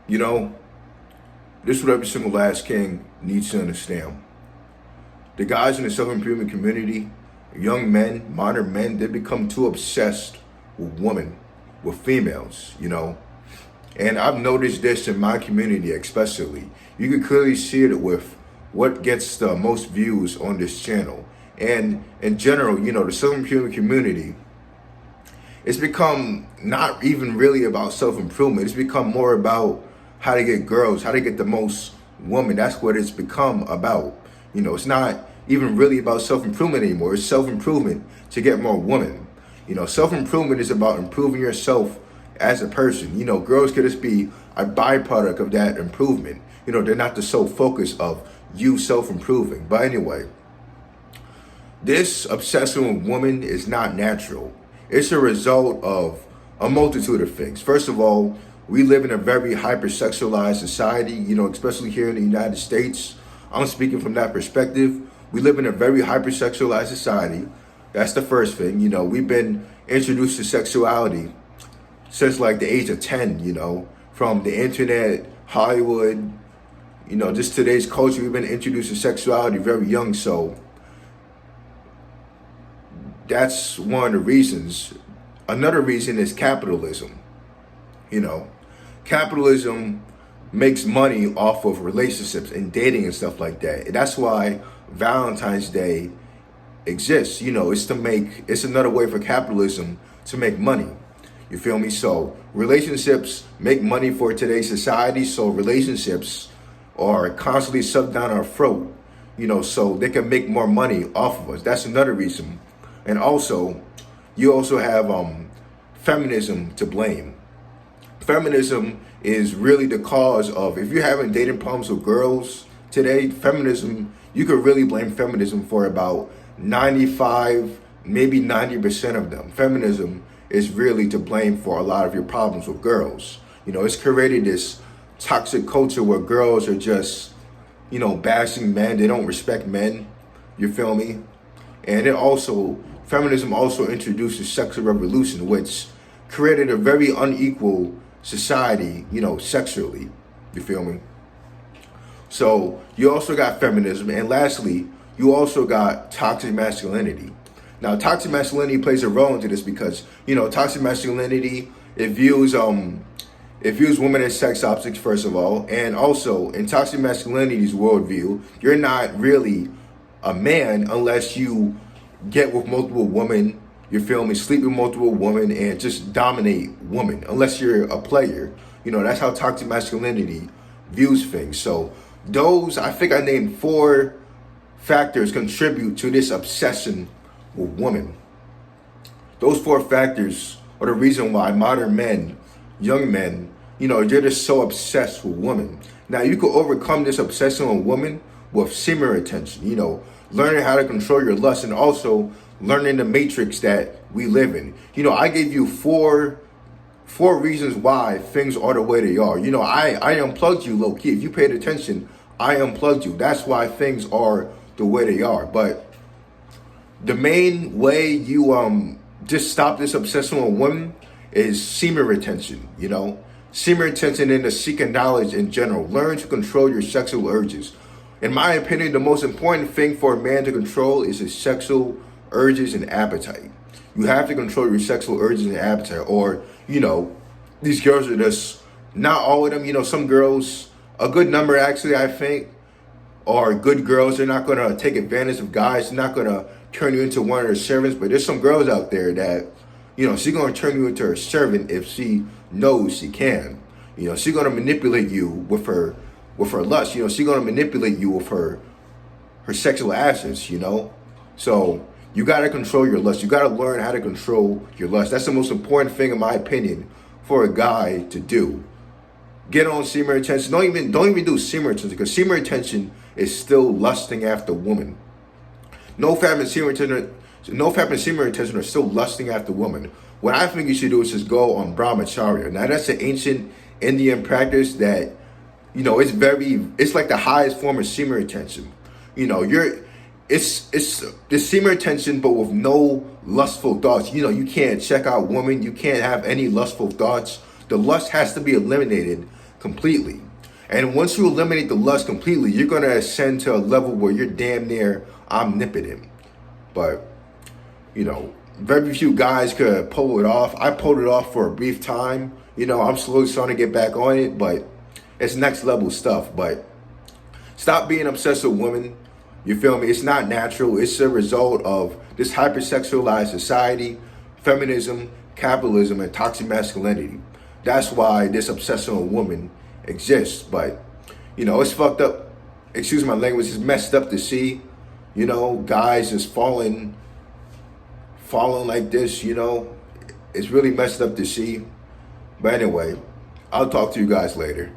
You know, this is what every single last king needs to understand. The guys in the self-improvement community, young men, modern men, they become too obsessed with women, with females. And I've noticed this in my community especially. You can clearly see it with what gets the most views on this channel. And in general, the self-improvement community, it's become not even really about self-improvement. It's become more about how to get girls, how to get the most women. That's what it's become about. It's not even really about self-improvement anymore. It's self-improvement to get more women. Self-improvement is about improving yourself as a person. Girls could just be a byproduct of that improvement. They're not the sole focus of you self-improving. But anyway, this obsession with women is not natural. It's a result of a multitude of things. First of all, we live in a very hypersexualized society, especially here in the United States. I'm speaking from that perspective. We live in a very hypersexualized society. That's the first thing. We've been introduced to sexuality since like the age of 10, from the internet, Hollywood, just today's culture. We've been introduced to sexuality very young. So that's one of the reasons. Another reason is capitalism. Capitalism makes money off of relationships and dating and stuff like that. And that's why Valentine's Day exists. It's another way for capitalism to make money. You feel me? So relationships make money for today's society. So relationships are constantly shoved down our throat, so they can make more money off of us. That's another reason. And also, you also have feminism to blame. Feminism is really the cause of, if you're having dating problems with girls today, feminism, you could really blame feminism for about 95, maybe 90% of them. Feminism is really to blame for a lot of your problems with girls. It's created this toxic culture where girls are just, bashing men. They don't respect men. You feel me? And feminism also introduces sexual revolution, which created a very unequal society, sexually. You feel me? So you also got feminism. And lastly, you also got toxic masculinity. Now, toxic masculinity plays a role into this because, toxic masculinity, it views women as sex objects, first of all. And also, in toxic masculinity's worldview, you're not really a man unless you get with multiple women, you feel me, sleep with multiple women and just dominate women, unless you're a player. That's how toxic masculinity views things. So I think I named 4 factors contribute to this obsession with women. Those 4 factors are the reason why modern men, young men, they're just so obsessed with women. Now, you could overcome this obsession with women with semen retention, learning how to control your lust, and also learning the matrix that we live in. I gave you four reasons why things are the way they are. I unplugged you low key. If you paid attention, I unplugged you. That's why things are the way they are. But the main way you just stop this obsession with women is semen retention. Semen retention and the seeking knowledge in general. Learn to control your sexual urges. In my opinion, the most important thing for a man to control is his sexual urges and appetite. You have to control your sexual urges and appetite, or, these girls are just, not all of them, some girls, a good number actually, I think, are good girls. They're not going to take advantage of guys. They're not going to turn you into one of their servants. But there's some girls out there that, she's going to turn you into her servant if she knows she can. She's going to manipulate you with her lust. She's going to manipulate you with her sexual assets, So you got to control your lust. You got to learn how to control your lust. That's the most important thing, in my opinion, for a guy to do. Get on semen retention. Don't even do semen retention, because semen retention is still lusting after women. No fap and semen retention are still lusting after women. What I think you should do is just go on brahmacharya. Now, that's an ancient Indian practice that, it's like the highest form of semen retention. It's the semen retention, but with no lustful thoughts. You can't check out women. You can't have any lustful thoughts. The lust has to be eliminated. completely. And once you eliminate the lust completely, you're going to ascend to a level where you're damn near omnipotent. But, you know, very few guys could pull it off. I pulled it off for a brief time. You know, I'm slowly starting to get back on it, but it's next level stuff. But stop being obsessed with women. You feel me? It's not natural. It's a result of this hypersexualized society, feminism, capitalism, and toxic masculinity. That's why this obsession with women exists. But, you know, it's fucked up. Excuse my language. It's messed up to see, you know, guys just falling like this, you know. It's really messed up to see. But anyway, I'll talk to you guys later.